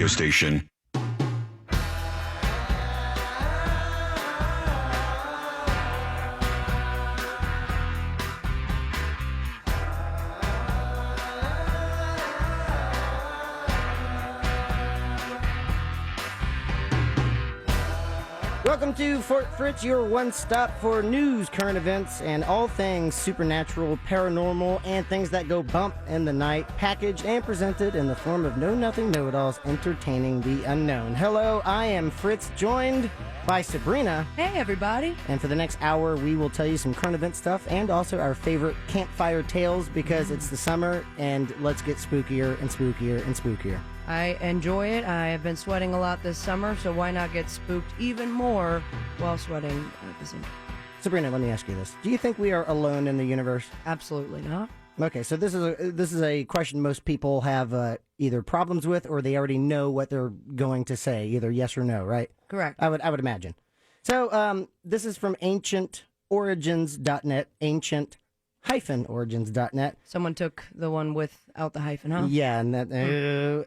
station. Welcome to Fort Fritz, your one-stop for news, current events, and all things supernatural, paranormal, and things that go bump in the night, packaged and presented in the form of know-nothing know-it-alls entertaining the unknown. Hello, I am Fritz, joined by Sabrina. Hey, everybody. And for the next hour, we will tell you some current event stuff and also our favorite campfire tales because it's the summer, and let's get spookier and spookier and spookier. I enjoy it. I have been sweating a lot this summer, so why not get spooked even more while sweating at the same time? Sabrina, let me ask you this. Do you think we are alone in the universe? Absolutely not. Okay, so this is a question most people have either problems with or they already know what they're going to say, either yes or no, right? Correct. I would imagine. So this is from ancientorigins.net, ancient-origins.net. Someone took the one without the hyphen, huh? Yeah, and that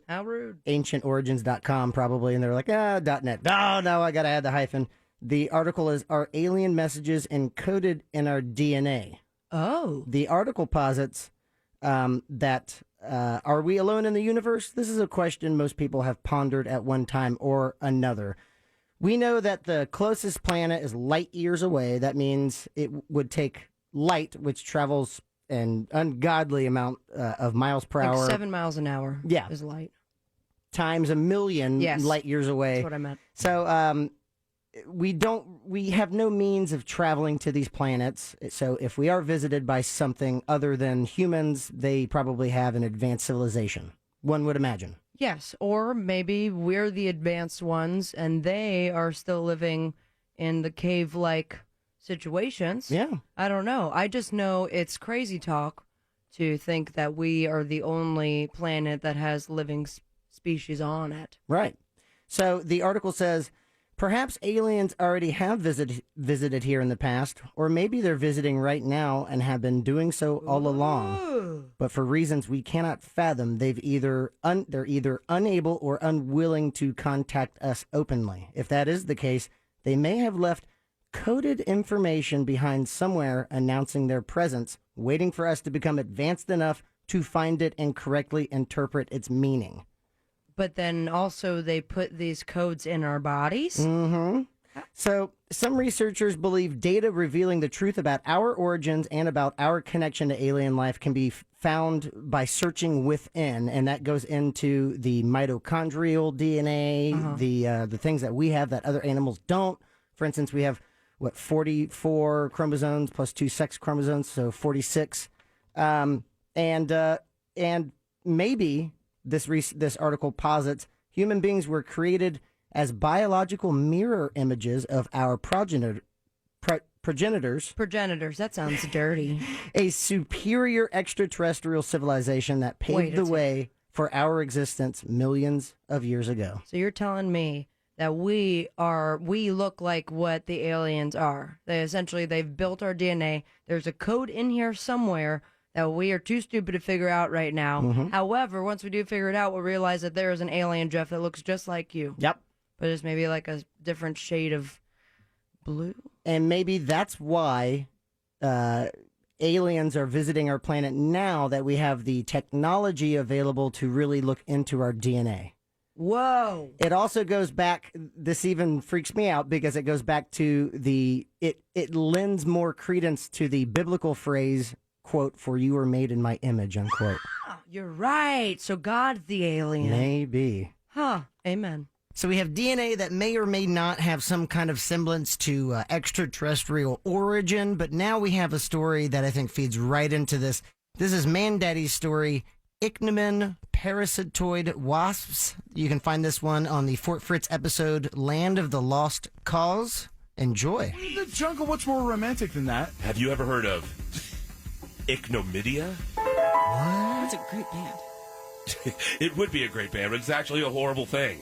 How rude. ancientorigins.com probably, and they're like, .net. No, I got to add the hyphen. The article is, are alien messages encoded in our DNA? Oh. The article posits that are we alone in the universe? This is a question most people have pondered at one time or another. We know that the closest planet is light years away. That means it would take light, which travels an ungodly amount of miles per hour. 7 miles an hour is light. Times a million light years away. That's what I meant. So we have no means of traveling to these planets. So if we are visited by something other than humans, they probably have an advanced civilization, one would imagine. Yes, or maybe we're the advanced ones and they are still living in the cave-like situations. Yeah. I don't know. I just know it's crazy talk to think that we are the only planet that has living species on it. Right. So the article says, perhaps aliens already have visited here in the past, or maybe they're visiting right now and have been doing so all along. But for reasons we cannot fathom, they're either unable or unwilling to contact us openly. If that is the case, they may have left coded information behind somewhere announcing their presence, waiting for us to become advanced enough to find it and correctly interpret its meaning. But then also they put these codes in our bodies? Mm-hmm. So some researchers believe data revealing the truth about our origins and about our connection to alien life can be found by searching within, and that goes into the mitochondrial DNA, the things that we have that other animals don't. For instance, we have 44 chromosomes plus 2 sex chromosomes, so 46. And maybe this article posits human beings were created as biological mirror images of our progenitors. Progenitors, that sounds dirty. A superior extraterrestrial civilization that paved the way for our existence millions of years ago. So you're telling me that we look like what the aliens are. They've built our DNA. There's a code in here somewhere that we are too stupid to figure out right now. Mm-hmm. However, once we do figure it out, we'll realize that there is an alien, Jeff, that looks just like you. Yep. But it's maybe like a different shade of blue. And maybe that's why aliens are visiting our planet now that we have the technology available to really look into our DNA. Whoa. It also goes back, this even freaks me out because it goes back to it lends more credence to the biblical phrase, quote, "for you were made in my image," unquote. You're right. So God's the alien. Maybe. Huh. Amen. So we have DNA that may or may not have some kind of semblance to extraterrestrial origin, but now we have a story that I think feeds right into this. This is Mandaddy's story, Ichneumon Parasitoid Wasps. You can find this one on the Fort Fritz episode, Land of the Lost Cause. Enjoy. The jungle, what's more romantic than that? Have you ever heard of Ichneumon? What? That's a great band. It would be a great band, but it's actually a horrible thing.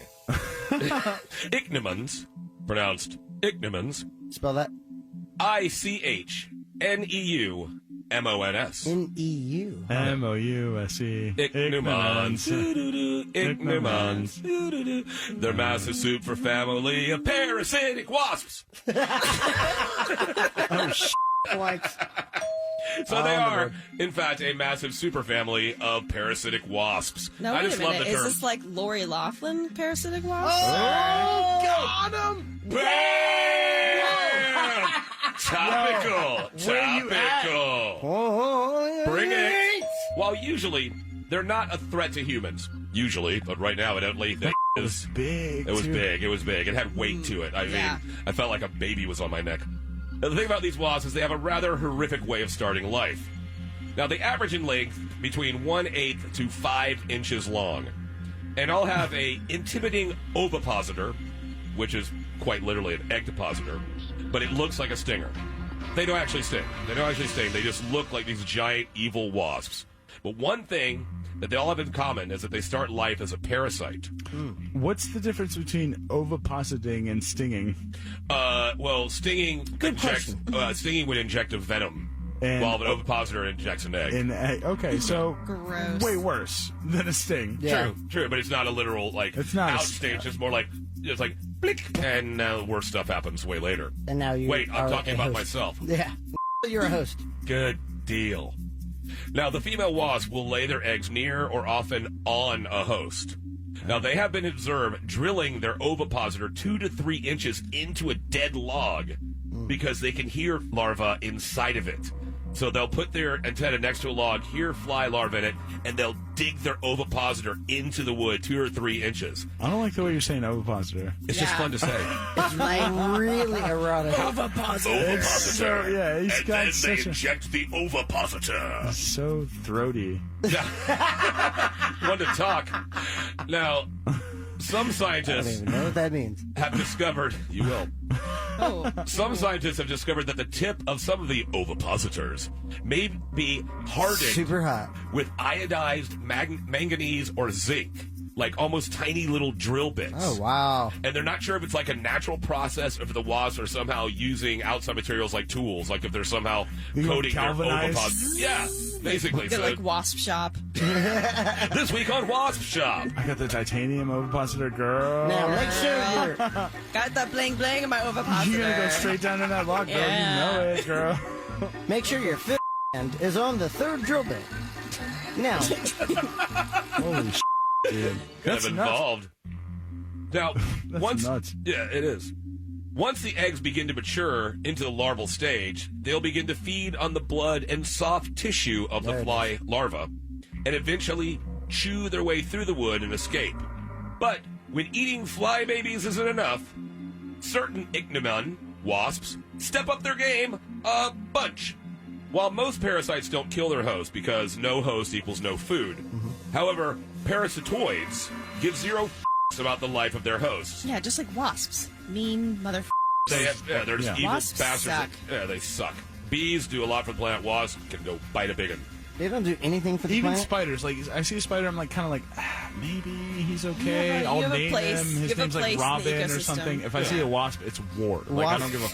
Ichneumons, pronounced Ichneumons. Spell that. ICHNEUMONS. M-O-N-S. In EU. M-O-U-S-E. Ichneumons. Doo-doo-doo. Ichneumons. Doo-doo-doo. They're massive soup for family of parasitic wasps. Like, So they are, in fact, a massive superfamily of parasitic wasps. Now, I wait just a love minute. the Is term. this like Lori Loughlin parasitic wasp? Oh, got him! Bam! Topical. Topical. Bring it. While usually they're not a threat to humans, usually, but right now, evidently, that is Big. It was too. big. It was big. It had weight to it. I mean, Yeah. I felt like a baby was on my neck. Now, the thing about these wasps is they have a rather horrific way of starting life. Now, they average in length between 1/8 to 5 inches long. And all have a intimidating ovipositor, which is quite literally an egg depositor, but it looks like a stinger. They don't actually sting. They just look like these giant evil wasps. But one thing that they all have in common is that they start life as a parasite. What's the difference between ovipositing and stinging? Well, stinging stinging would inject a venom, And- while an ovipositor injects an egg. Okay, so Gross. way worse than a sting. yeah. True, but it's not a literal It's not a outstage. It's just more like it's like blick, and now worse stuff happens way later. And now you Wait, I'm are talking a about host. myself. Yeah. You're a host. Good deal. Now, the female wasp will lay their eggs near or often on a host. Now, they have been observed drilling their ovipositor 2 to 3 inches into a dead log because they can hear larvae inside of it. So they'll put their antenna next to a log, hear fly larvae in it, and they'll dig their ovipositor into the wood 2 or 3 inches. I don't like the way you're saying ovipositor. It's just fun to say. It's like really erotic. Ovipositor. So, yeah, he's and got then they such a- inject the ovipositor. So throaty. One to talk. Now, some I don't scientists even know what that means. have discovered, you will. Oh. Some scientists have discovered that the tip of some of the ovipositors may be hardened Super hot. with iodized manganese or zinc, like almost tiny little drill bits. Oh, wow. And they're not sure if it's like a natural process or if the wasps are somehow using outside materials like tools, like if they're somehow You go coating their galvanized? ovipositors. Yeah, basically. Get So like wasp shop. this week on Wasp Shop. I got the titanium ovipositor, girl. Now, make sure you're... Got that bling bling in my ovipositor. You're gonna go straight down in that log, girl. Yeah. You know it, girl. Make sure your fifth hand is on the third drill bit. Now, Holy shit, dude. Kind That's of nuts. involved. Now, That's once nuts. yeah, it is. Once the eggs begin to mature into the larval stage, they'll begin to feed on the blood and soft tissue of the There it fly larva, and eventually chew their way through the wood and escape. But when eating fly babies isn't enough, certain Ichneumon wasps step up their game a bunch. While most parasites don't kill their host because no host equals no food, however, parasitoids give zero f***s about the life of their hosts. Yeah, just like wasps. Mean mother. They're just Yeah. evil Wasps bastards. suck. Yeah, they suck. Bees do a lot for the planet. Wasps can go bite a big one. they don't do anything for the Even planet. spiders, like I see a spider, I'm like kind of like maybe he's okay. Yeah, I'll you have a name place. him. You His have a name's like place in the Robin or ecosystem. something. If I see a wasp, it's war. Like I Wasp- don't give a.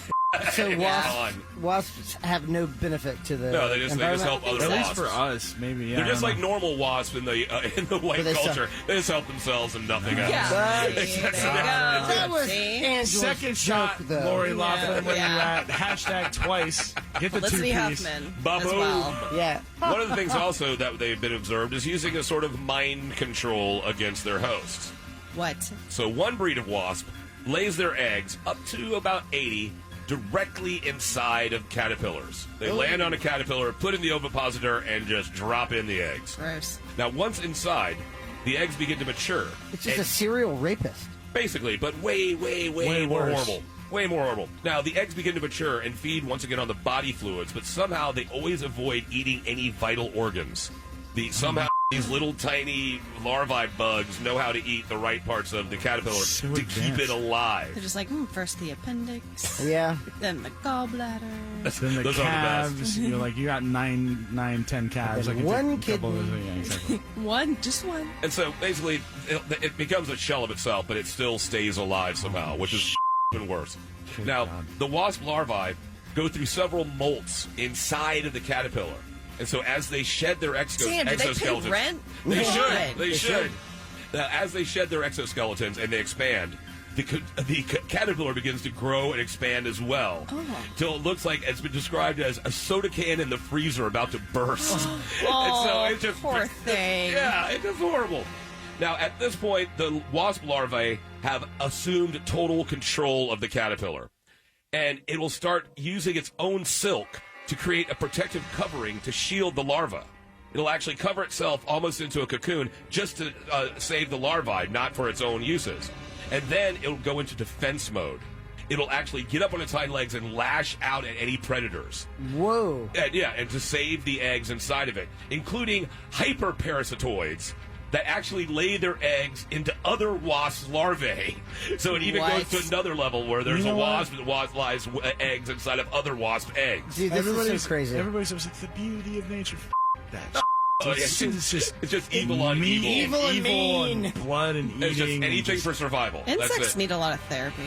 So Yeah. wasps have no benefit to the No, they just environment? help other At least wasps. for us, maybe. Yeah, They're I just don't like know. normal wasps in the white But they suck. culture. They just help themselves and nothing else. Yeah. But- See, there you go. That was See? Angela's Second joke, shot, though. Lori Loughlin, where Yeah. you at? Hashtag twice. Get the Felicity two-piece. Huffman as Ba-boom. well. Yeah. One of the things also that they've been observed is using a sort of mind control against their hosts. What? So one breed of wasp lays their eggs up to about 80 directly inside of caterpillars. They land on a caterpillar, put in the ovipositor, and just drop in the eggs. Gross. Now, once inside, the eggs begin to mature. It's just And- a serial rapist. basically, but way Way more worse. horrible. Way more horrible. Now, the eggs begin to mature and feed once again on the body fluids, but somehow they always avoid eating any vital organs. Somehow these little tiny larvae bugs know how to eat the right parts of the caterpillar So to keep advanced. it alive. They're just like, first the appendix, Yeah. then the gallbladder. Then the Those are the best. calves. You're like you got 10 calves. And I can one take a couple of kidney. those. Yeah, exactly. One, just one. And so basically, it becomes a shell of itself, but it still stays alive somehow, which is even worse. Good Now, God. the wasp larvae go through several molts inside of the caterpillar. And so as they shed their Sam, do they pay exoskeletons... rent? They should. God. They should. Now, as they shed their exoskeletons and they expand, the caterpillar begins to grow and expand as well. Till it looks like it's been described as a soda can in the freezer about to burst. And so it's just, poor thing. Yeah, it's just horrible. Now, at this point, the wasp larvae have assumed total control of the caterpillar. And it will start using its own silk to create a protective covering to shield the larva. It'll actually cover itself almost into a cocoon just to save the larvae, not for its own uses. And then it'll go into defense mode. It'll actually get up on its hind legs and lash out at any predators. Whoa. And to save the eggs inside of it, including hyperparasitoids that actually lay their eggs into other wasp larvae. So it even goes to another level where there's a wasp that lies eggs inside of other wasp eggs. Dude, this is so crazy. Everybody's always like, the beauty of nature. That It's just evil on evil. Evil and mean. And blood and eating. It's just anything for survival. Insects That's it. need a lot of therapy.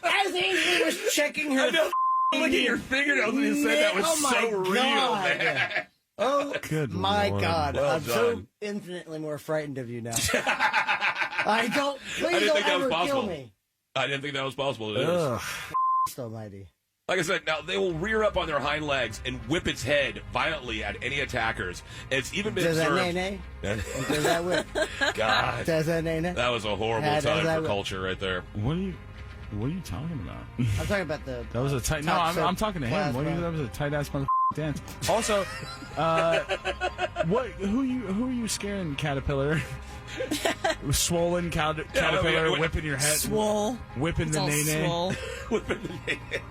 As Amy was checking her... I know. Look at your fingernails when you said that was so real, man. Oh, Good my Lord. God. Well I'm so done. infinitely more frightened of you now. Please I didn't don't think that was ever possible. kill me. I didn't think that was possible. It is. Ugh. Almighty. Like I said, now they will rear up on their hind legs and whip its head violently at any attackers. It's even been Does that observed. nay-nay? Does that whip? God, Does that nay-nay? that was a horrible Does time that for whip? culture right there. What are you talking about? I'm talking about the... That was a tight. No, I'm talking to him. That was a tight ass motherfucking dance. Also, Who are you scaring, caterpillar? Swollen caterpillar whipping your head, Swole. whipping the nay.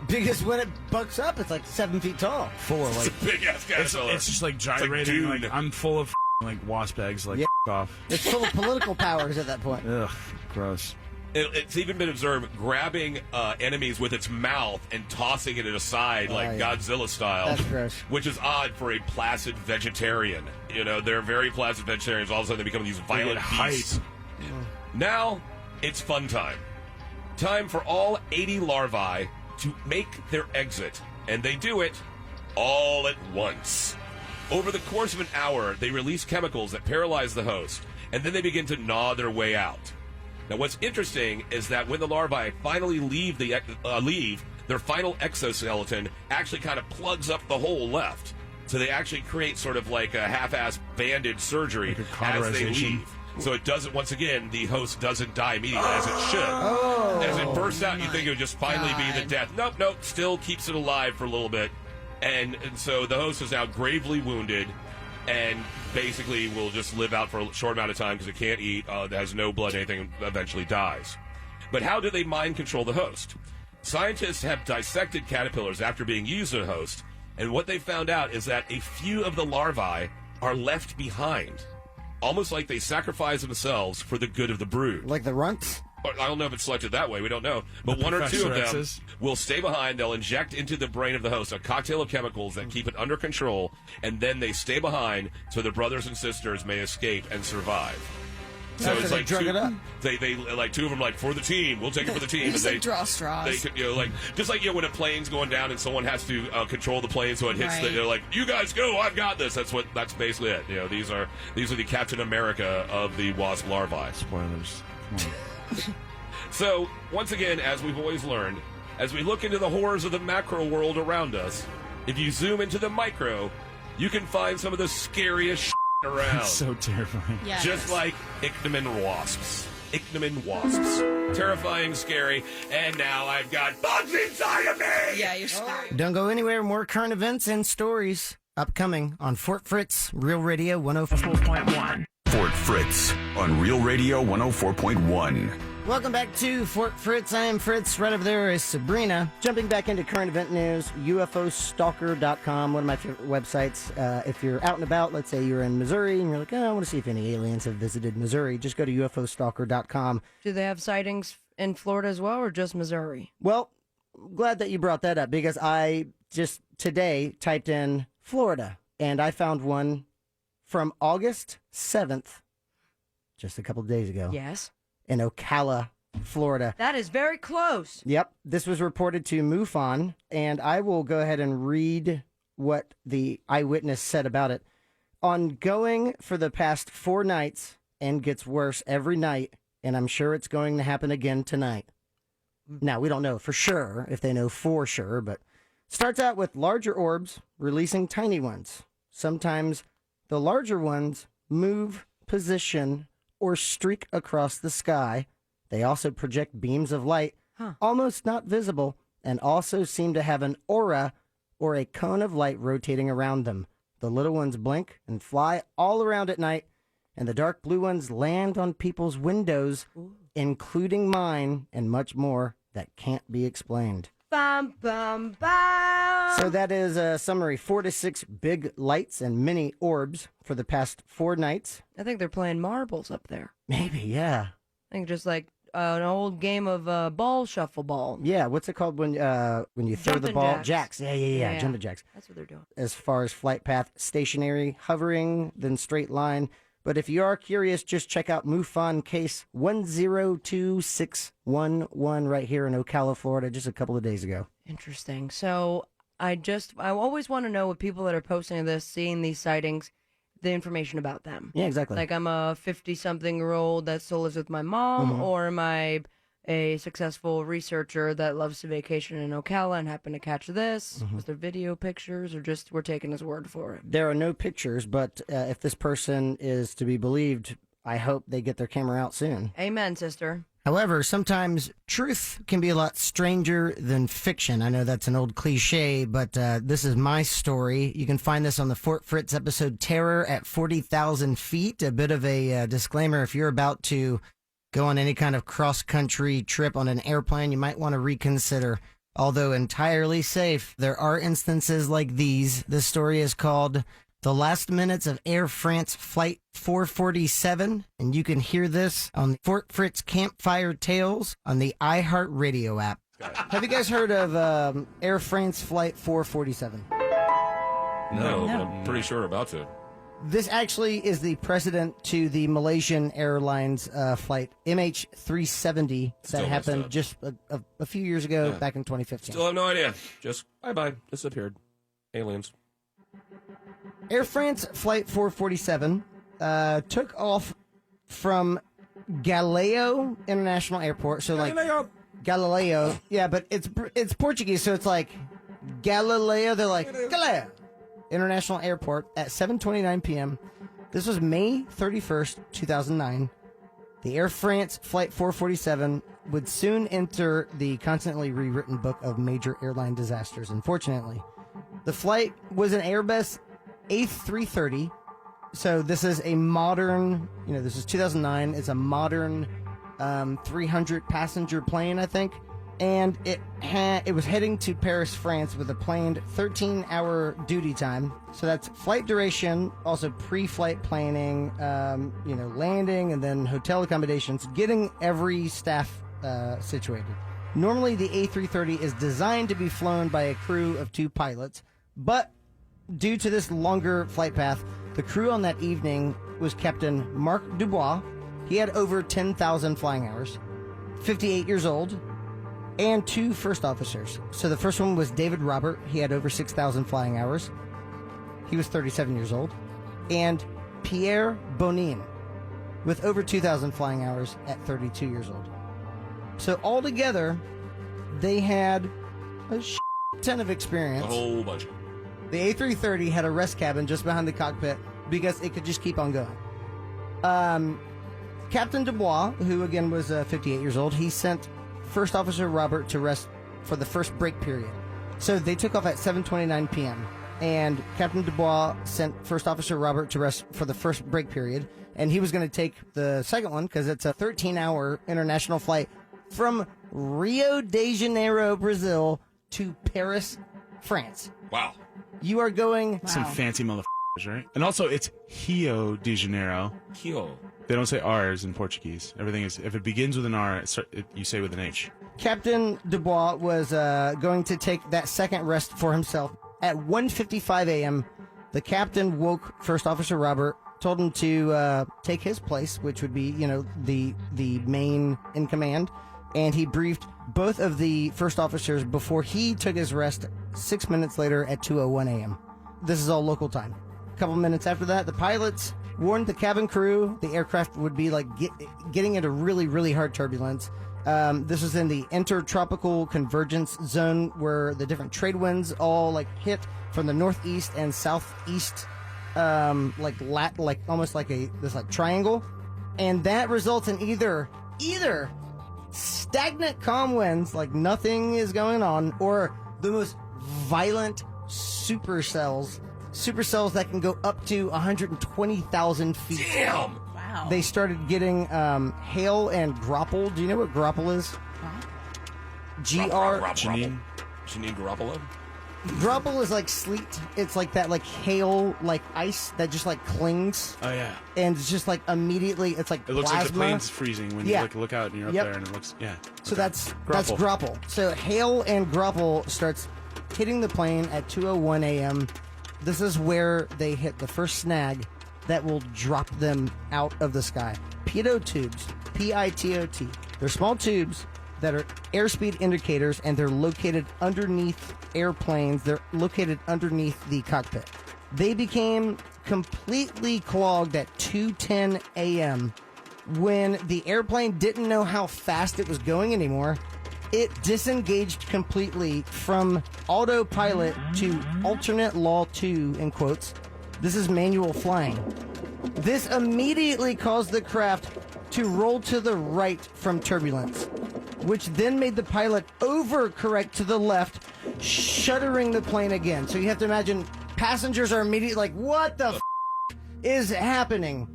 Because when it bucks up, it's like 7 feet tall. Full of like big ass caterpillar. it's just like gyrating. Dune. Like I'm full of like wasp eggs. Like off. It's full of political powers at that point. Ugh, gross. It's even been observed grabbing enemies with its mouth and tossing it aside like Godzilla style. That's gross. Which is odd for a placid vegetarian. You know, they're very placid vegetarians. All of a sudden they become these violent beasts. Now, it's fun time. Time for all 80 larvae to make their exit. And they do it all at once. Over the course of an hour, they release chemicals that paralyze the host, and then they begin to gnaw their way out. Now, what's interesting is that when the larvae finally leave their final exoskeleton actually kind of plugs up the hole left. So they actually create sort of like a half-ass bandage surgery like as they leave. So it doesn't, once again, the host doesn't die immediately as it should. As it bursts out, you think it would just finally be the death. Nope, still keeps it alive for a little bit. And so the host is now gravely wounded and basically will just live out for a short amount of time because it can't eat, has no blood, anything, eventually dies. But how do they mind control the host? Scientists have dissected caterpillars after being used as a host, and what they found out is that a few of the larvae are left behind, almost like they sacrifice themselves for the good of the brood. Like the runts? I don't know if it's selected that way. We don't know. But one or two of them will stay behind. They'll inject into the brain of the host a cocktail of chemicals that keep it under control, and then they stay behind so their brothers and sisters may escape and survive. So it's like drug it up. They like two of them like for the team. We'll take it for the team. Just and like draw straws. They could, like just like when a plane's going down and someone has to control the plane so it hits. They're like, you guys go. I've got this. That's basically it. You know, these are the Captain America of the wasp larvae. Spoilers. Come on. So, once again, as we've always learned, as we look into the horrors of the macro world around us, if you zoom into the micro, you can find some of the scariest shit around. It's so terrifying. Yes. Just like Ichneumon wasps. Ichneumon wasps. Terrifying, scary, and now I've got bugs inside of me! Yeah, you're scary. Don't go anywhere. More current events and stories upcoming on Fort Fritz, Real Radio 104.1. Fort Fritz on Real Radio 104.1. Welcome back to Fort Fritz. I am Fritz. Right over there is Sabrina. Jumping back into current event news, UFOstalker.com, one of my favorite websites. If you're out and about, let's say you're in Missouri, and you're like, I want to see if any aliens have visited Missouri, just go to UFOstalker.com. Do they have sightings in Florida as well, or just Missouri? Well, glad that you brought that up, because I just today typed in Florida, and I found one from August 7th, just a couple of days ago. Yes. In Ocala, Florida. That is very close. Yep, this was reported to MUFON, and I will go ahead and read what the eyewitness said about it. Ongoing for the past 4 nights and gets worse every night, and I'm sure it's going to happen again tonight. Now, we don't know for sure, if they know for sure, but starts out with larger orbs releasing tiny ones. Sometimes the larger ones move, position, or streak across the sky. They also project beams of light, almost not visible, and also seem to have an aura or a cone of light rotating around them. The little ones blink and fly all around at night, and the dark blue ones land on people's windows, including mine, and much more that can't be explained. Bum, bum, bum. So that is a summary. 4 to 6 big lights and mini orbs for the past 4 nights. I think they're playing marbles up there. Maybe, yeah. I think just like an old game of ball shuffle ball. Yeah, what's it called when you throw the Jumping ball? jacks. Yeah, jumping jacks. That's what they're doing. As far as flight path, stationary, hovering, then straight line. But if you are curious, just check out MUFON case 102611 right here in Ocala, Florida, just a couple of days ago. Interesting. So I always want to know what people that are posting this, seeing these sightings, the information about them. Yeah, exactly. Like I'm a 50-something-year-old that still lives with my mom, or am I a successful researcher that loves to vacation in Ocala and happen to catch this? Was there video pictures, or just we're taking his word for it? There are no pictures, but if this person is to be believed, I hope they get their camera out soon. Amen, sister. However, sometimes truth can be a lot stranger than fiction. I know that's an old cliche, but this is my story. You can find this on the Fort Fritz episode Terror at 40,000 Feet. A bit of a disclaimer, if you're about to go on any kind of cross-country trip on an airplane, you might want to reconsider. Although entirely safe, there are instances like these. This story is called The Last Minutes of Air France Flight 447, and you can hear this on the Fort Fritz Campfire Tales on the iHeartRadio app. Have you guys heard of Air France Flight 447? No, but I'm pretty sure about to. This actually is the precedent to the Malaysian Airlines flight MH370 that happened just a few years ago, back in 2015. Still have no idea. Just bye-bye. Disappeared. Aliens. Air France Flight 447 took off from Galileo International Airport. So Galileo. Yeah, but it's Portuguese, so it's like Galileo. They're like Galileo International Airport at 7:29 p.m. This was May 31st, 2009. The Air France Flight 447 would soon enter the constantly rewritten book of major airline disasters, unfortunately. The flight was an Airbus A330. So this is a modern, this is 2009. It's a modern 300 passenger plane, I think. And it was heading to Paris, France with a planned 13-hour duty time. So that's flight duration, also pre-flight planning, landing, and then hotel accommodations, getting every staff situated. Normally, the A330 is designed to be flown by a crew of 2 pilots, but due to this longer flight path, the crew on that evening was Captain Marc Dubois. He had over 10,000 flying hours, 58 years old, and 2 first officers. So the first one was David Robert. He had over 6,000 flying hours. He was 37 years old. And Pierre Bonin, with over 2,000 flying hours at 32 years old. So altogether, they had a ton of experience. A whole bunch. The A330 had a rest cabin just behind the cockpit because it could just keep on going. Captain Dubois, who again was 58 years old, he sent First Officer Robert to rest for the first break period. So they took off at 7:29 p.m. and Captain Dubois sent First Officer Robert to rest for the first break period, and he was going to take the second one because it's a 13-hour international flight from Rio de Janeiro, Brazil to Paris, France. Wow. You are going... Some fancy motherfuckers, right? And also, it's Rio de Janeiro. Kyo. They don't say R's in Portuguese. Everything is, if it begins with an R, you say with an H. Captain Dubois was going to take that second rest for himself. At 1:55 a.m., the captain woke First Officer Robert told him to take his place, which would be, the main in command. And he briefed both of the first officers before he took his rest 6 minutes later at 2:01 a.m. This is all local time. A couple minutes after that, the pilots warned the cabin crew the aircraft would be getting into really, really hard turbulence. This was in the intertropical convergence zone where the different trade winds all hit from the northeast and southeast, almost like this triangle, and that results in either stagnant calm winds, like nothing is going on, or the most violent supercells that can go up to 120,000 feet. Damn! Wow. They started getting hail and grapple. Do you know what grapple is? Janine Garoppolo? Grapple is like sleet. It's like that, hail, ice that just clings. Oh yeah. And it's just immediately, it's like It looks plasma. like the plane's freezing when Yeah. you look out and you're up Yep. there, and it looks So Okay. that's Grapple. grapple. So hail and grapple starts hitting the plane at 2:01 a.m. This is where they hit the first snag that will drop them out of the sky. Pitot tubes, P-I-T-O-T. They're small tubes that are airspeed indicators, and they're located underneath airplanes. They're located underneath the cockpit. They became completely clogged at 2:10 a.m. when the airplane didn't know how fast it was going anymore. It disengaged completely from autopilot to alternate law 2, in quotes. This is manual flying. This immediately caused the craft to roll to the right from turbulence, which then made the pilot overcorrect to the left, shuttering the plane again. So you have to imagine passengers are immediately like, what the is happening?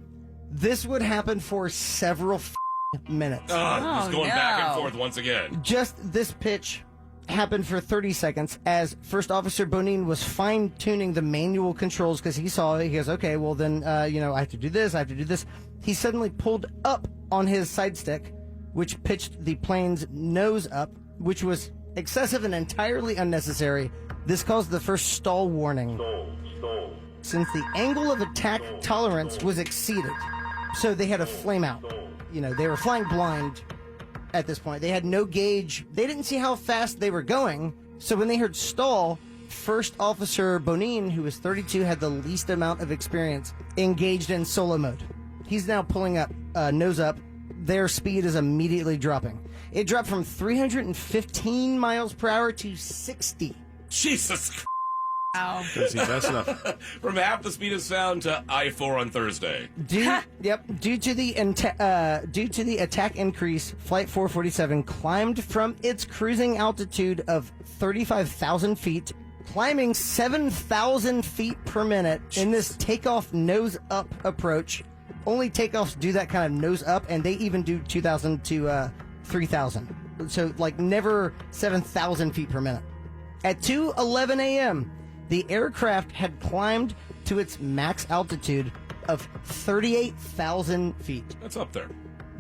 This would happen for several minutes. Just going back and forth once again. Just this pitch happened for 30 seconds as First Officer Bonin was fine-tuning the manual controls because he saw it. He goes, okay, well then, I have to do this, I have to do this. He suddenly pulled up on his side stick, which pitched the plane's nose up, which was excessive and entirely unnecessary. This caused the first stall warning. Since the angle of attack tolerance was exceeded. So they had a flame out. They were flying blind at this point. They had no gauge. They didn't see how fast they were going. So when they heard stall, First Officer Bonin, who was 32, had the least amount of experience, engaged in solo mode. He's now pulling up, nose up. Their speed is immediately dropping. It dropped from 315 miles per hour to 60. Jesus Christ. Wow. Does he fast enough? From half the speed of sound to I-4 on Thursday. Due to the attack increase, Flight 447 climbed from its cruising altitude of 35,000 feet, climbing 7,000 feet per minute in this takeoff nose up approach. Only takeoffs do that kind of nose up, and they even do 2,000 to 3,000. So never 7,000 feet per minute. At 2:11 a.m., the aircraft had climbed to its max altitude of 38,000 feet. That's up there.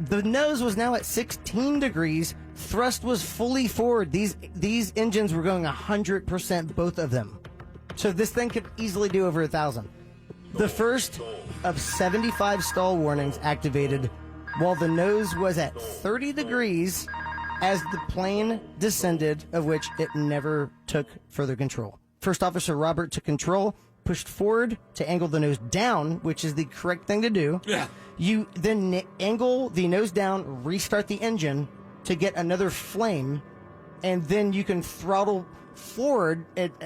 The nose was now at 16 degrees. Thrust was fully forward. These engines were going 100%, both of them. So this thing could easily do over 1,000. The first of 75 stall warnings activated while the nose was at 30 degrees as the plane descended, of which it never took further control. First Officer Robert took control, pushed forward to angle the nose down, which is the correct thing to do. Yeah. You then angle the nose down, restart the engine to get another flame, and then you can throttle forward,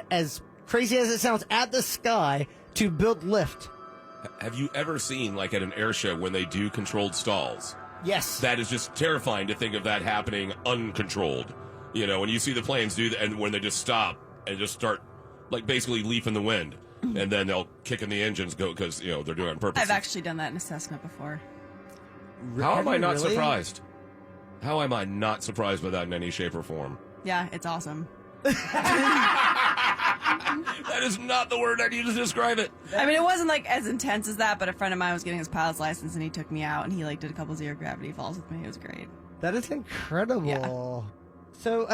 as crazy as it sounds, at the sky to build lift. Have you ever seen, at an air show, when they do controlled stalls? Yes. That is just terrifying to think of that happening uncontrolled. When you see the planes do that, and when they just stop and just start, basically leaf in the wind, and then they'll kick in the engines because, they're doing it on purpose. I've actually done that in a Cessna before. How am I not Really? surprised? How am I not surprised by that in any shape or form? Yeah, it's awesome. That is not the word I need to describe it. I mean, it wasn't as intense as that, but a friend of mine was getting his pilot's license and he took me out and he did a couple zero gravity falls with me. It was great. That is incredible. So,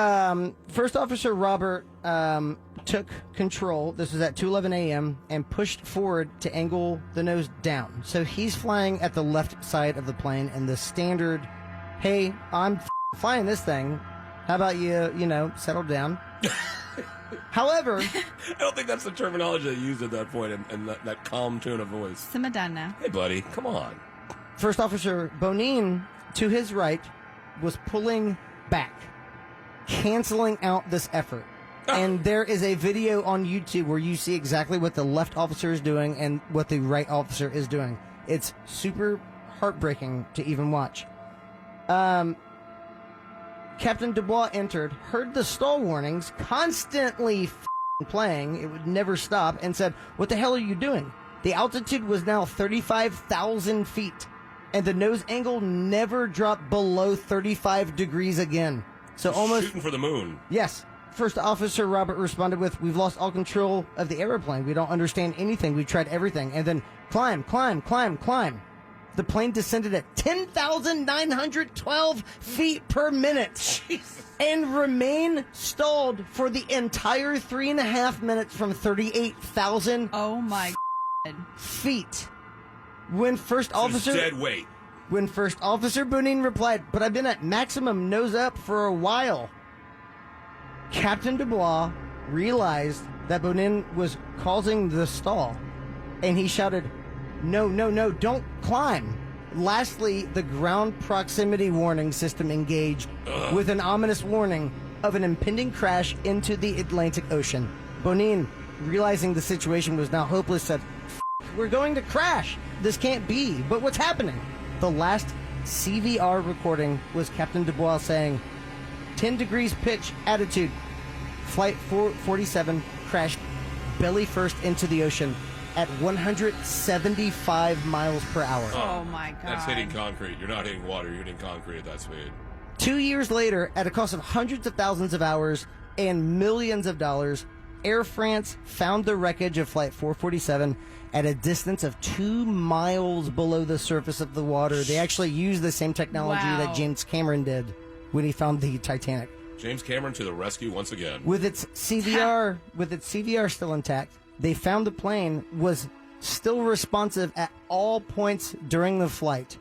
First Officer Robert took control. This was at 2:11 a.m. and pushed forward to angle the nose down. So he's flying at the left side of the plane, and the standard, hey, I'm flying this thing. How about you settle down? However, I don't think that's the terminology they used at that point and that calm tone of voice. Simmer down now. Hey, buddy, come on. First Officer Bonin, to his right, was pulling back, canceling out this effort. And there is a video on YouTube where you see exactly what the left officer is doing and what the right officer is doing. It's super heartbreaking to even watch. Captain Dubois entered, heard the stall warnings, constantly playing, it would never stop, and said, "What the hell are you doing?" The altitude was now 35,000 feet, and the nose angle never dropped below 35 degrees again. So almost shooting for the moon. Yes. First Officer Robert responded with, "We've lost all control of the airplane. We don't understand anything. We've tried everything." And then climb. The plane descended at 10,912 feet per minute and remained stalled for the entire 3.5 minutes from 38,000 Oh my feet. When First It's Officer dead weight. When First Officer Bonin replied, "But I've been at maximum nose up for a while," Captain Dubois realized that Bonin was causing the stall, and he shouted, No, don't climb." Lastly, the ground proximity warning system engaged with an ominous warning of an impending crash into the Atlantic Ocean. Bonin, realizing the situation was now hopeless, said, "We're going to crash. This can't be. But what's happening?" The last CVR recording was Captain Dubois saying, 10 degrees pitch attitude. Flight 447 crashed belly first into the ocean at 175 miles per hour. Oh my God. That's hitting concrete. You're not hitting water. You're hitting concrete at that speed. 2 years later, at a cost of hundreds of thousands of hours and millions of dollars, Air France found the wreckage of Flight 447 at a distance of 2 miles below the surface of the water. They actually used the same technology Wow. that James Cameron did when he found the Titanic. James Cameron to the rescue once again. With its CVR still intact, they found the plane was still responsive at all points during the flight.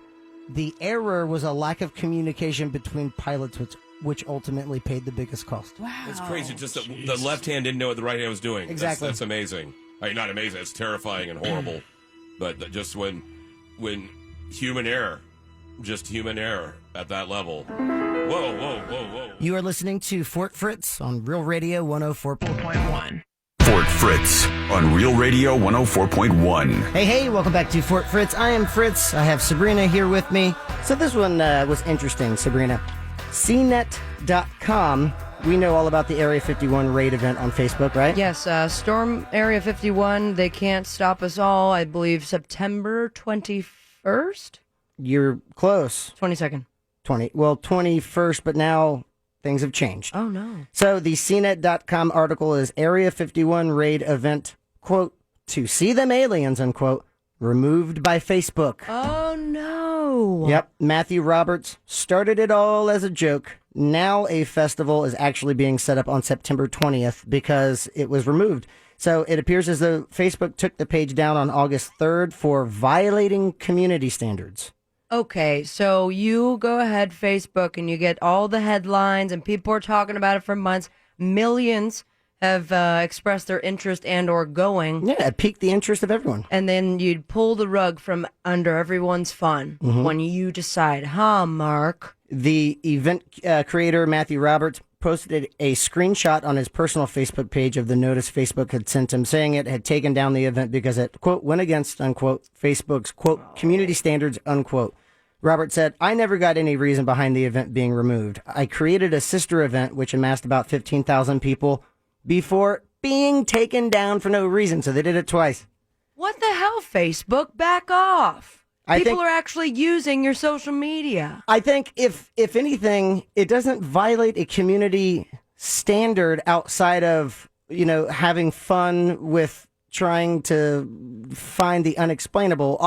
The error was a lack of communication between pilots, which ultimately paid the biggest cost. Wow. It's crazy. Just that the left hand didn't know what the right hand was doing. Exactly. That's amazing. I mean, not amazing. It's terrifying and horrible. But just when human error at that level. Whoa. You are listening to Fort Fritz on Real Radio 104.1. Fort Fritz on Real Radio 104.1. Hey, welcome back to Fort Fritz. I am Fritz. I have Sabrina here with me. So this one was interesting, Sabrina. CNET.com. We know all about the Area 51 raid event on Facebook, right? Yes, Storm Area 51, they can't stop us all. I believe September 21st? You're close. 22nd. 21st, but now things have changed. Oh, no. So the CNET.com article is Area 51 raid event, quote, "to see them aliens," unquote, removed by Facebook. Oh, no. Yep. Matthew Roberts started it all as a joke. Now a festival is actually being set up on September 20th because it was removed. So it appears as though Facebook took the page down on August 3rd for violating community standards. Okay, so you go ahead, Facebook, and you get all the headlines, and people are talking about it for months. Millions have expressed their interest and or going. Yeah, it piqued the interest of everyone. And then you'd pull the rug from under everyone's fun when you decide, Mark? The event creator, Matthew Roberts, posted a screenshot on his personal Facebook page of the notice Facebook had sent him, saying it had taken down the event because it, quote, went against, unquote, Facebook's, quote, community standards, unquote. Robert said, "I never got any reason behind the event being removed. I created a sister event which amassed about 15,000 people before being taken down for no reason." So they did it twice. What the hell, Facebook? Back off. I People think- are actually using your social media. I think if anything, it doesn't violate a community standard outside of, having fun with trying to find the unexplainable.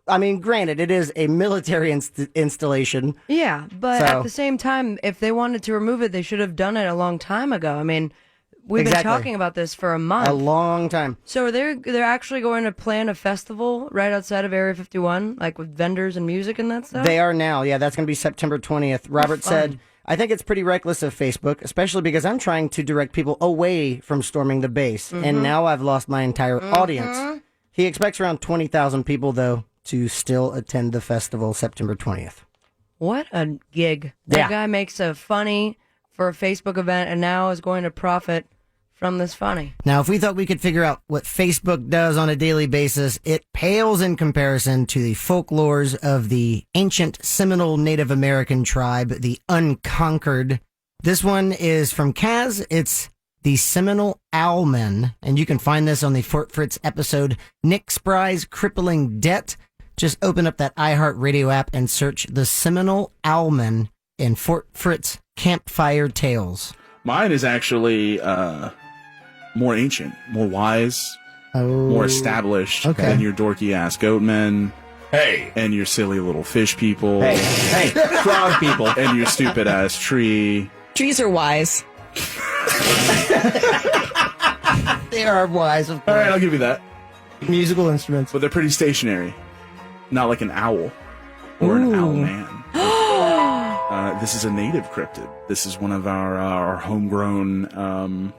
I mean, granted, it is a military installation. Yeah, but So- at the same time, if they wanted to remove it, they should have done it a long time ago. I mean, We've Exactly. been talking about this for a month. A long time. So they're actually going to plan a festival right outside of Area 51, like with vendors and music and that stuff? They are now. Yeah, that's going to be September 20th. Robert said, I think it's pretty reckless of Facebook, especially because I'm trying to direct people away from storming the base, and now I've lost my entire audience. He expects around 20,000 people, though, to still attend the festival September 20th. What a gig. That Yeah. guy makes a funny for a Facebook event and now is going to profit from this funny. Now, if we thought we could figure out what Facebook does on a daily basis, it pales in comparison to the folklores of the ancient Seminole Native American tribe, the Unconquered. This one is from Kaz. It's the Seminole Owlman, and you can find this on the Fort Fritz episode, Nick Spry's Crippling Debt. Just open up that iHeartRadio app and search the Seminole Owlman in Fort Fritz Campfire Tales. Mine is actually more ancient, more wise, more established than your dorky ass goatmen. Hey. And your silly little fish people. Hey, frog people. And your stupid ass tree. Trees are wise. They are wise, of course. All right, I'll give you that. Musical instruments. But they're pretty stationary. Not like an owl or an owl man. This is a native cryptid. This is one of our homegrown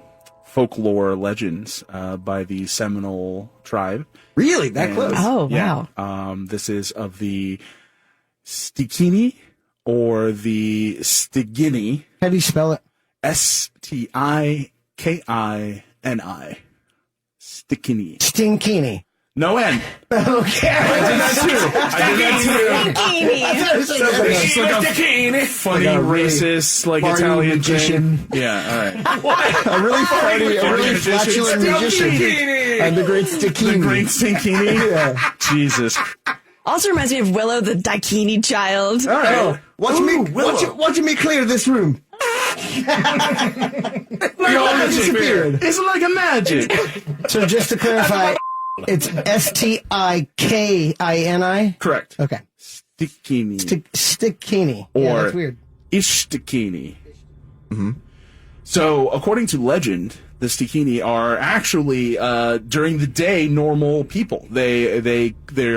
folklore legends by the Seminole tribe. Really? That close? Oh, Yeah. wow. This is of the Stikini or the Stigini. How do you spell it? Stikini. Stikini. Stinkini. No N. Okay. I did that too. Funny, Like a really racist, like farty Italian magician. thing. Yeah, all right. A really flatulent magician. And the great Stikini. The great Stinkini? Yeah. Jesus. Also reminds me of Willow, the Daikini child. All right. Watch me clear this room. Disappeared. It's like a magic. So just to clarify, it's Stikini. Correct. Okay. Stikini. Stickini. Or Yeah, that's weird. Ishtikini. So, according to legend, the Stikini are actually during the day normal people. They're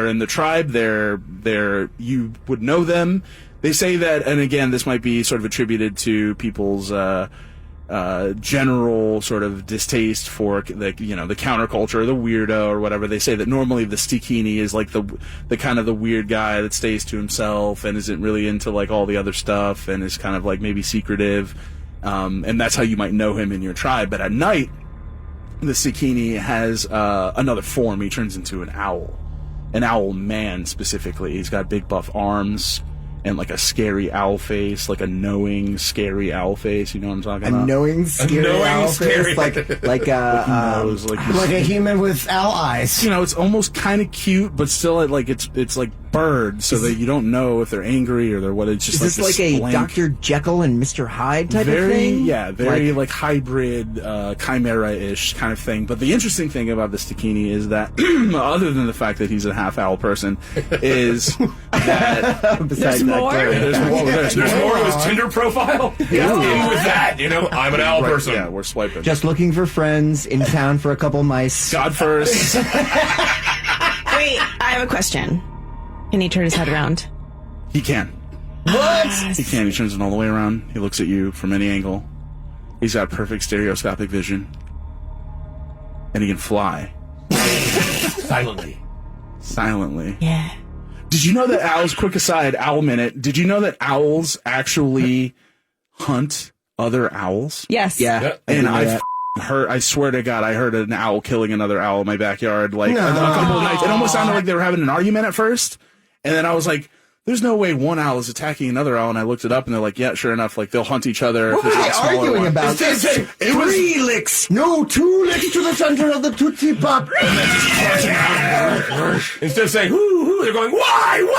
in the tribe. They're you would know them. They say that, and again, this might be sort of attributed to people's general sort of distaste for the counterculture, the weirdo or whatever. They say that normally the Stikini is like the kind of the weird guy that stays to himself and isn't really into like all the other stuff and is kind of like maybe secretive. And that's how you might know him in your tribe. But at night, the Stikini has another form. He turns into an owl man specifically. He's got big buff arms and like a scary owl face, like a knowing, scary owl face. You know what I'm talking about? Knowing, scary owl face, like Nose, Like a human with owl eyes. you know, it's almost kind of cute, but still, like it's like bird, so that you don't know if they're angry or they're what. It's just is this like a blank, Dr. Jekyll and Mr. Hyde type very, of thing? Yeah, very like hybrid, chimera-ish kind of thing. But the interesting thing about the Stikini is that, other than the fact that he's a half owl person, is that Besides that, there's more. There's more to his Tinder profile. Yeah, in with that. I'm an owl person. Yeah, we're swiping. just looking for friends in town for a couple mice. God first. Wait, I have a question. Can he turn his head around? He can. What? He can. He turns it all the way around. He looks at you from any angle. He's got perfect stereoscopic vision. And he can fly. Silently. Yeah. Did you know that owls, quick aside, owl minute, did you know that owls actually hunt other owls? Yes. Yeah. And I swear to God, I heard an owl killing another owl in my backyard like a couple of nights. It almost sounded like they were having an argument at first. And then I was like, there's no way one owl is attacking another owl. And I looked it up and they're like, yeah, sure enough, like they'll hunt each other. What if were there's they a smaller arguing one. about? It was 3 licks. No, 2 licks to the center of the Tootsie Pop. Instead of saying, whoo, they're going, why?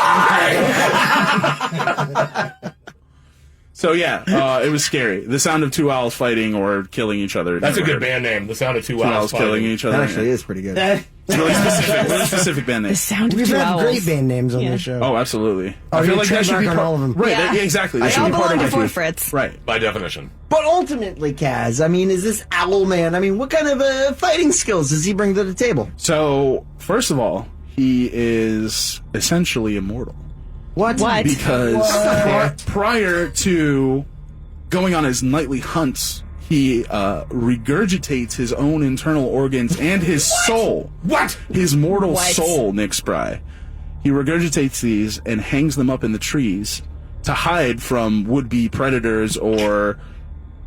So yeah, it was scary. The sound of 2 owls fighting or killing each other. That's a good Never. band name. The sound of 2 2 owls fighting. killing each other. That actually is pretty good. It's really specific band The name. sound of We've two had owls. great band names on Yeah. this show. Oh, absolutely. Oh, I feel you like that should be trademark on all of them. Right, Yeah. yeah, exactly. That They should all be part belong of to Fort like Fritz. Right. By definition. But ultimately, Kaz, I mean, is this Owlman? I mean, what kind of fighting skills does he bring to the table? So, first of all, he is essentially immortal. What? Because prior to going on his nightly hunts, he regurgitates his own internal organs and his soul. What? His mortal What? soul, Nick Spry. He regurgitates these and hangs them up in the trees to hide from would-be predators or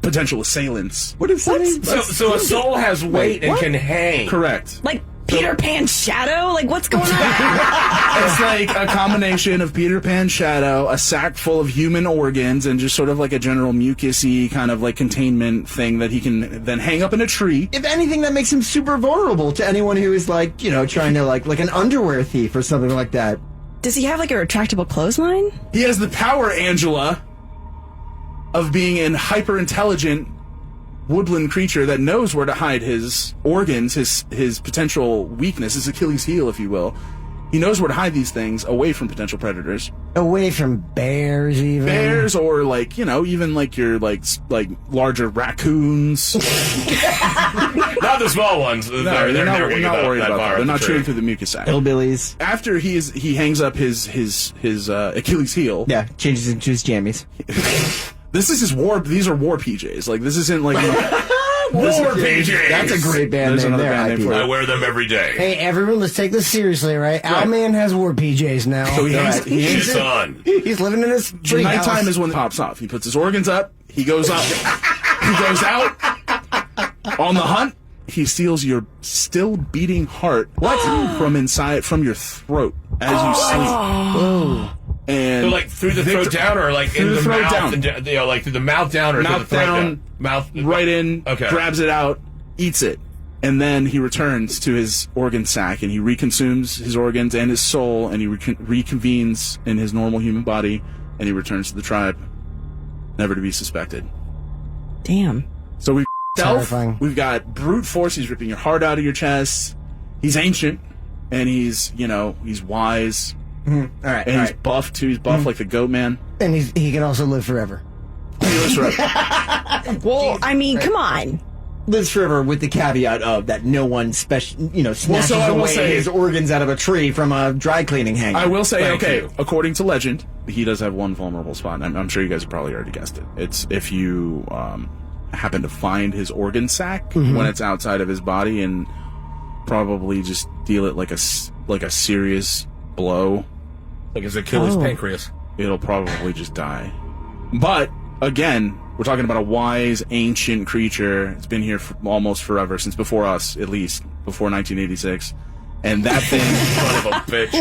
potential assailants. What is that? So a soul has weight and can hang. Correct. Like Peter Pan's shadow? Like, what's going on? It's like a combination of Peter Pan's shadow, a sack full of human organs, and just sort of like a general mucusy kind of like containment thing that he can then hang up in a tree. If anything, that makes him super vulnerable to anyone who is like, you know, trying to like an underwear thief or something like that. Does he have like a retractable clothesline? He has the power, Angela, of being an hyper-intelligent woodland creature that knows where to hide his organs, his potential weakness, his Achilles heel, if you will. He knows where to hide these things away from potential predators. Away from bears, even. Bears, or like, you know, even like your like larger raccoons. Not the small ones. They're not worried about that. They're not tree. chewing through the mucus sac. Hillbillies. After he hangs up his Achilles heel. Yeah, changes into his jammies. This is his war. These are war PJs. Like, this isn't like War PJs. That's a great band There's name another there. band name IP. for it. I wear them every day. Hey, everyone, let's take this seriously, right? Owlman has war PJs now. So he hangs, he hangs She's on. He's living in his tree Nighttime house. is when it pops off. He puts his organs up. He goes up. He goes out on the hunt. He steals your still beating heart from your throat as you sleep. And So like through the throat down, or like through in the the throat mouth, down. and, you know, like through the mouth down, or through the mouth throat down, mouth right in, Okay. grabs it out, eats it, and then he returns to his organ sac and he reconsumes his organs and his soul, and he reconvenes in his normal human body, and he returns to the tribe, never to be suspected. Damn. So we've Terrifying. we've got brute force. He's ripping your heart out of your chest. He's ancient, and he's wise, All right, and he's buff too. He's buff like the goat man. And he can also live forever. He lives forever. Well, I mean, come on. Lives forever with the caveat of that no one snatches so I will away say- his organs out of a tree from a dry cleaning hanger. I will say, Thank okay, you. according to legend, he does have one vulnerable spot. And I'm sure you guys have probably already guessed it. It's if you happen to find his organ sac when it's outside of his body, and probably just deal it like a serious blow. like his Achilles pancreas. It'll probably just die. But again, we're talking about a wise, ancient creature. It's been here for almost forever, since before us, at least before 1986. And that thing, Son of a bitch.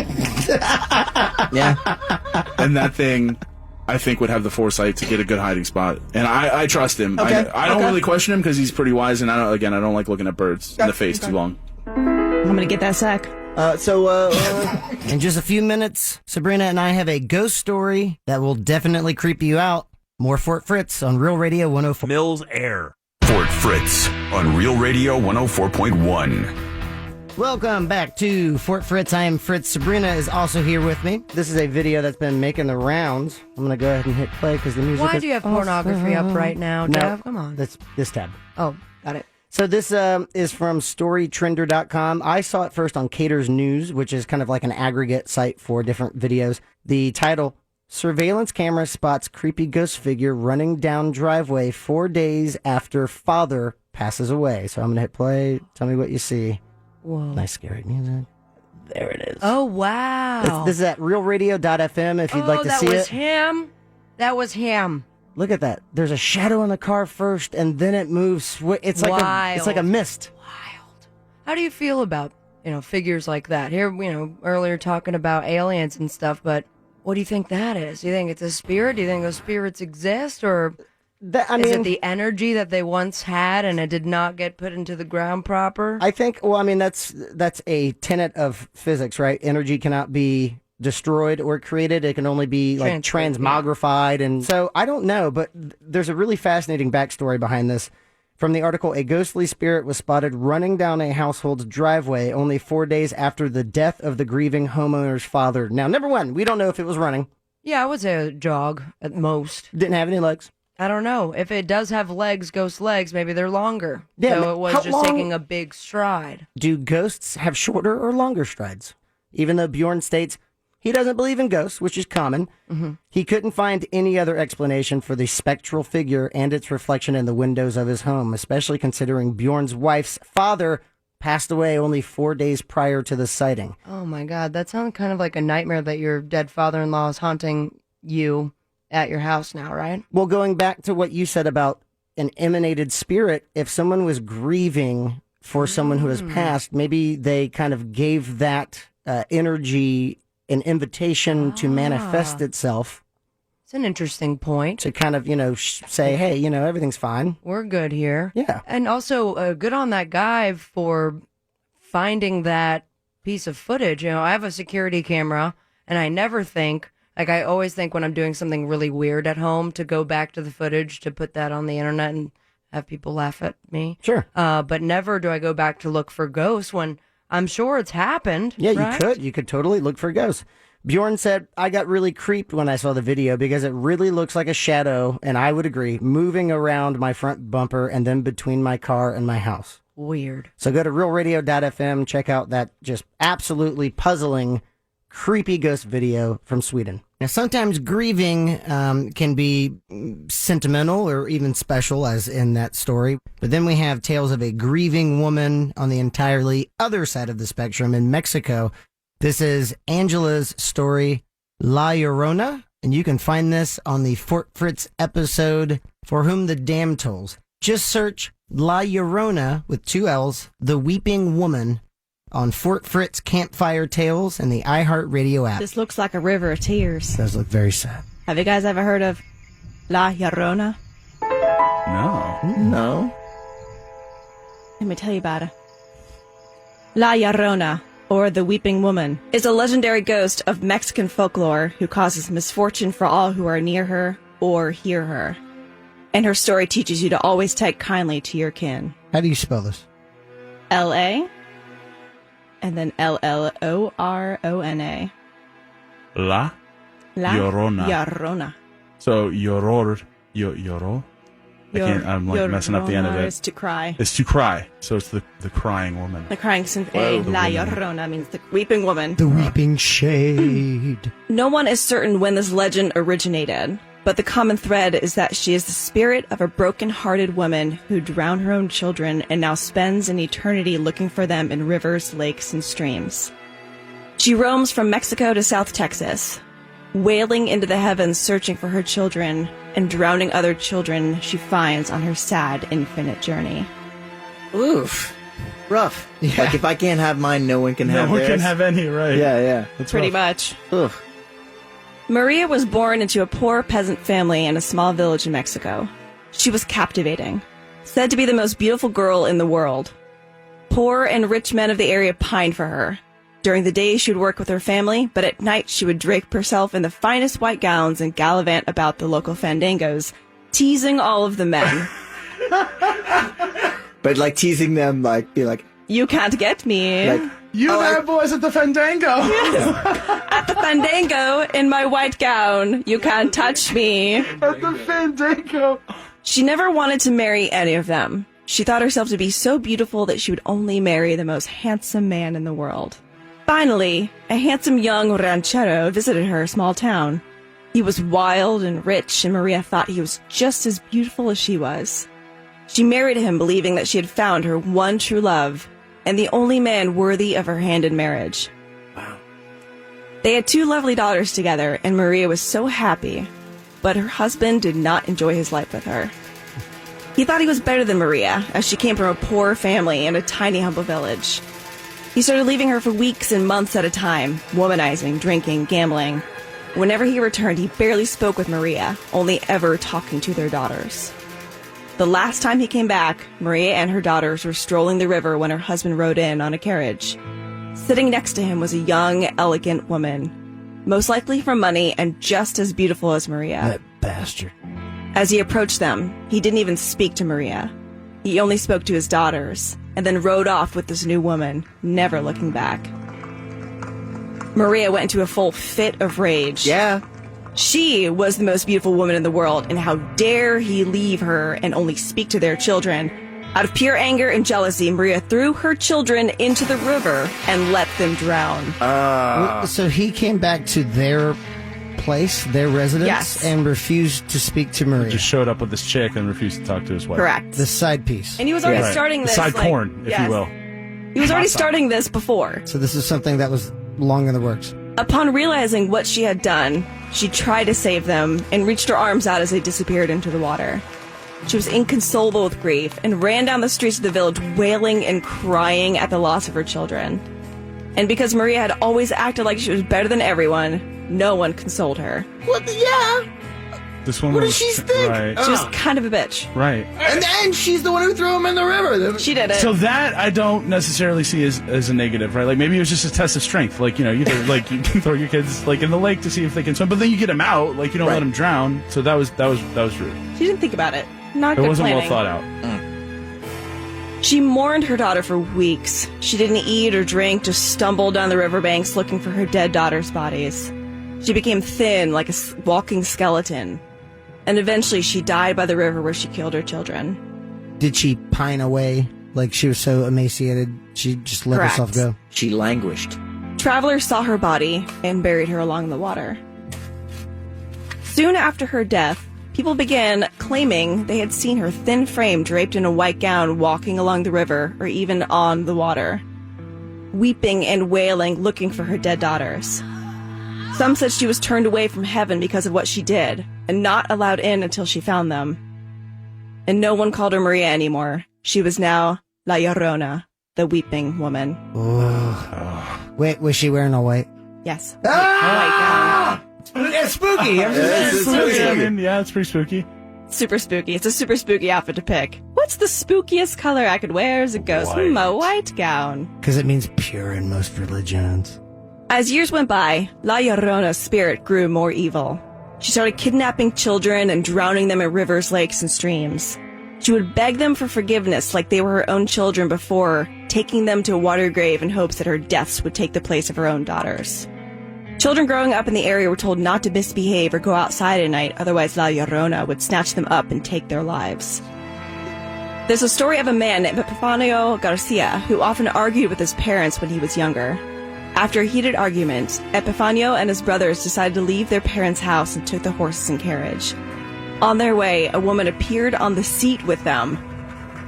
Yeah. and that thing, I think would have the foresight to get a good hiding spot. And I trust him. Okay, I don't okay. really question him because he's pretty wise. And I don't like looking at birds in the face too long. I'm gonna get that sack. In just a few minutes, Sabrina and I have a ghost story that will definitely creep you out. More Fort Fritz on Real Radio 104. Mills Air. Fort Fritz on Real Radio 104.1. Welcome back to Fort Fritz. I am Fritz. Sabrina is also here with me. This is a video that's been making the rounds. I'm going to go ahead and hit play because the music Why is do you have pornography up right now, No, Dev? Come on. That's this tab. Oh, got it. So this is from StoryTrender.com. I saw it first on Cater's News, which is kind of like an aggregate site for different videos. The title, Surveillance Camera Spots Creepy Ghost Figure Running Down Driveway 4 days After Father Passes Away. So I'm going to hit play. Tell me what you see. Whoa. Nice scary music. There it is. Oh, wow. This is at realradio.fm if you'd like to see that was it. him. That was him. Look at that. There's a shadow in the car first, and then it moves. It's like a mist. Wild. How do you feel about, figures like that? Here, earlier talking about aliens and stuff, but what do you think that is? Do you think it's a spirit? Do you think those spirits exist? Or is it the energy that they once had and it did not get put into the ground proper? I think, that's a tenet of physics, right? Energy cannot be destroyed or created. It can only be like transmogrified. And so I don't know, but there's a really fascinating backstory behind this From the article, a ghostly spirit was spotted running down a household's driveway only 4 days after the death of the grieving homeowner's father. Now, number one, we don't know if it was running. Yeah, I would say a jog at most. Didn't have any legs. I don't know. If it does have legs, ghost legs, maybe they're longer. Yeah, so it was how just long- taking a big stride. Do ghosts have shorter or longer strides? Even though Bjorn states he doesn't believe in ghosts, which is common, he couldn't find any other explanation for the spectral figure and its reflection in the windows of his home, especially considering Bjorn's wife's father passed away only 4 days prior to the sighting. Oh my God, that sounds kind of like a nightmare that your dead father-in-law is haunting you at your house now, right? Well, going back to what you said about an emanated spirit, if someone was grieving for someone who has passed, maybe they kind of gave that energy an invitation to manifest itself. It's an interesting point. To kind of, say, hey, everything's fine. We're good here. Yeah. And also, good on that guy for finding that piece of footage. I have a security camera, and I never think, I always think when I'm doing something really weird at home to go back to the footage to put that on the internet and have people laugh at me. Sure. But never do I go back to look for ghosts when I'm sure it's happened. Yeah, right? You could totally look for ghosts. Bjorn said, I got really creeped when I saw the video because it really looks like a shadow, and I would agree, moving around my front bumper and then between my car and my house. Weird. So go to realradio.fm, check out that just absolutely puzzling, creepy ghost video from Sweden. Now, sometimes grieving can be sentimental or even special, as in that story. But then we have tales of a grieving woman on the entirely other side of the spectrum in Mexico. This is Angela's story, La Llorona, and you can find this on the Fort Fritz episode, For Whom the Dam Tolls. Just search La Llorona with 2 L's, The Weeping Woman, on Fort Fritz Campfire Tales and the iHeartRadio app. This looks like a river of tears. It does look very sad. Have you guys ever heard of La Llorona? No. No. Let me tell you about her. La Llorona, or the Weeping Woman, is a legendary ghost of Mexican folklore who causes misfortune for all who are near her or hear her. And her story teaches you to always take kindly to your kin. How do you spell this? L-A, and then L-L-O-R-O-N-A. La Llorona. Llorona. So lloró. I'm like messing up the end of Llorona it. is to cry. It's to cry. So it's the crying woman. The crying sin. Whoa, the La woman. Llorona means the weeping woman. The Weeping Shade. No one is certain when this legend originated, but the common thread is that she is the spirit of a broken-hearted woman who drowned her own children and now spends an eternity looking for them in rivers, lakes, and streams. She roams from Mexico to South Texas, wailing into the heavens searching for her children and drowning other children she finds on her sad, infinite journey. Oof. Rough. Yeah. Like, if I can't have mine, no one can have No one theirs. can have any, right? Yeah. That's Pretty rough. much. Oof. Maria was born into a poor peasant family in a small village in Mexico. She was captivating, said to be the most beautiful girl in the world. Poor and rich men of the area pined for her. During the day, she would work with her family, but at night she would drape herself in the finest white gowns and gallivant about the local fandangos, teasing all of the men. But, like, teasing them, like, be like, You can't get me. like, You there, boys, at the Fandango. At the fandango in my white gown. You can't touch me. At the Fandango. She never wanted to marry any of them. She thought herself to be so beautiful that she would only marry the most handsome man in the world. Finally, a handsome young ranchero visited her small town. He was wild and rich, and Maria thought he was just as beautiful as she was. She married him believing that she had found her one true love, and the only man worthy of her hand in marriage. wow. They had 2 lovely daughters together, and Maria was so happy. But her husband did not enjoy his life with her. He thought he was better than Maria, as she came from a poor family in a tiny, humble village. He started leaving her for weeks and months at a time, womanizing, drinking, gambling. Whenever he returned, he barely spoke with Maria, only ever talking to their daughters. The last time he came back, Maria and her daughters were strolling the river when her husband rode in on a carriage. Sitting next to him was a young, elegant woman, most likely from money and just as beautiful as Maria. That bastard. As he approached them, he didn't even speak to Maria. He only spoke to his daughters, and then rode off with this new woman, never looking back. Maria went into a full fit of rage. Yeah. She was the most beautiful woman in the world, and how dare he leave her and only speak to their children. Out of pure anger and jealousy, Maria threw her children into the river and let them drown. So he came back to their place, their residence, Yes. and refused to speak to Maria. Just showed up with this chick and refused to talk to his wife. Correct. The side piece. And he was already Right. starting The this. side like- porn, if yes. you will. He was already starting this before. So this is something that was long in the works. Upon realizing what she had done, she tried to save them and reached her arms out as they disappeared into the water. She was inconsolable with grief and ran down the streets of the village wailing and crying at the loss of her children. And because Maria had always acted like she was better than everyone, no one consoled her. What? Yeah. This one What was, does she think? Right. She was kind of a bitch. Right. And then she's the one who threw him in the river. She did it. So that I don't necessarily see as a negative, right? Like maybe it was just a test of strength. Like, you know, you can throw your kids like in the lake to see if they can swim, but then you get them out, like you don't let them drown. So that was rude. She didn't think about it. Not It good wasn't planning. well thought out. She mourned her daughter for weeks. She didn't eat or drink, just stumbled down the riverbanks looking for her dead daughter's bodies. She became thin, like a walking skeleton. And eventually she died by the river where she killed her children. Did she pine away? Like she was so emaciated, she just let Correct. herself go? She languished. Travelers saw her body and buried her along the water. Soon after her death, people began claiming they had seen her thin frame draped in a white gown walking along the river or even on the water, weeping and wailing, looking for her dead daughters. Some said she was turned away from heaven because of what she did and not allowed in until she found them. And no one called her Maria anymore. She was now La Llorona, the weeping woman. Wait, was she wearing all white? Yes. White gown. It's spooky. I'm just saying. I mean, yeah, it's pretty spooky. Super spooky. It's a super spooky outfit to pick. What's the spookiest color I could wear as a ghost? White. A white gown. Because it means pure in most religions. As years went by, La Llorona's spirit grew more evil. She started kidnapping children and drowning them in rivers, lakes, and streams. She would beg them for forgiveness like they were her own children before, taking them to a water grave in hopes that her deaths would take the place of her own daughters. Children growing up in the area were told not to misbehave or go outside at night, otherwise La Llorona would snatch them up and take their lives. There's a story of a man named Epifanio Garcia who often argued with his parents when he was younger. After a heated argument, Epifanio and his brothers decided to leave their parents' house and took the horses and carriage. On their way, a woman appeared on the seat with them.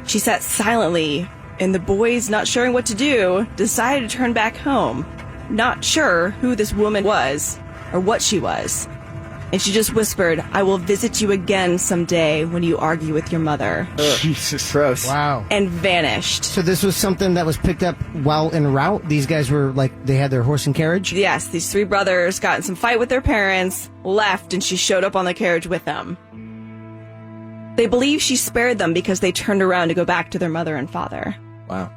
She sat silently, and the boys, not sure what to do, decided to turn back home, not sure who this woman was or what she was. And she just whispered, "I will visit you again someday when you argue with your mother," Jesus. Gross. Wow. and vanished. So this was something that was picked up while en route? These guys were like, they had their horse and carriage? Yes, these three brothers got in some fight with their parents, left, and she showed up on the carriage with them. They believe she spared them because they turned around to go back to their mother and father. Wow.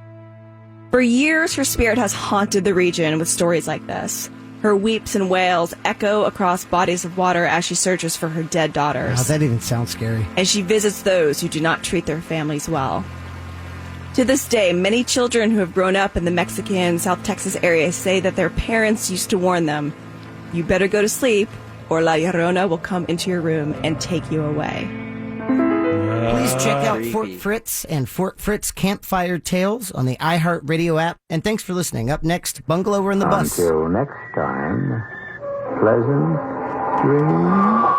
For years, her spirit has haunted the region with stories like this. Her weeps and wails echo across bodies of water as she searches for her dead Wow, daughters. that even sounds scary. And she visits those who do not treat their families well. To this day, many children who have grown up in the Mexican South Texas area say that their parents used to warn them, "You better go to sleep, or La Llorona will come into your room and take you away." Please check out Fort Fritz and Fort Fritz Campfire Tales on the iHeartRadio app. And thanks for listening. Up next, Bungalower in the Bus. Until next time, pleasant dreams.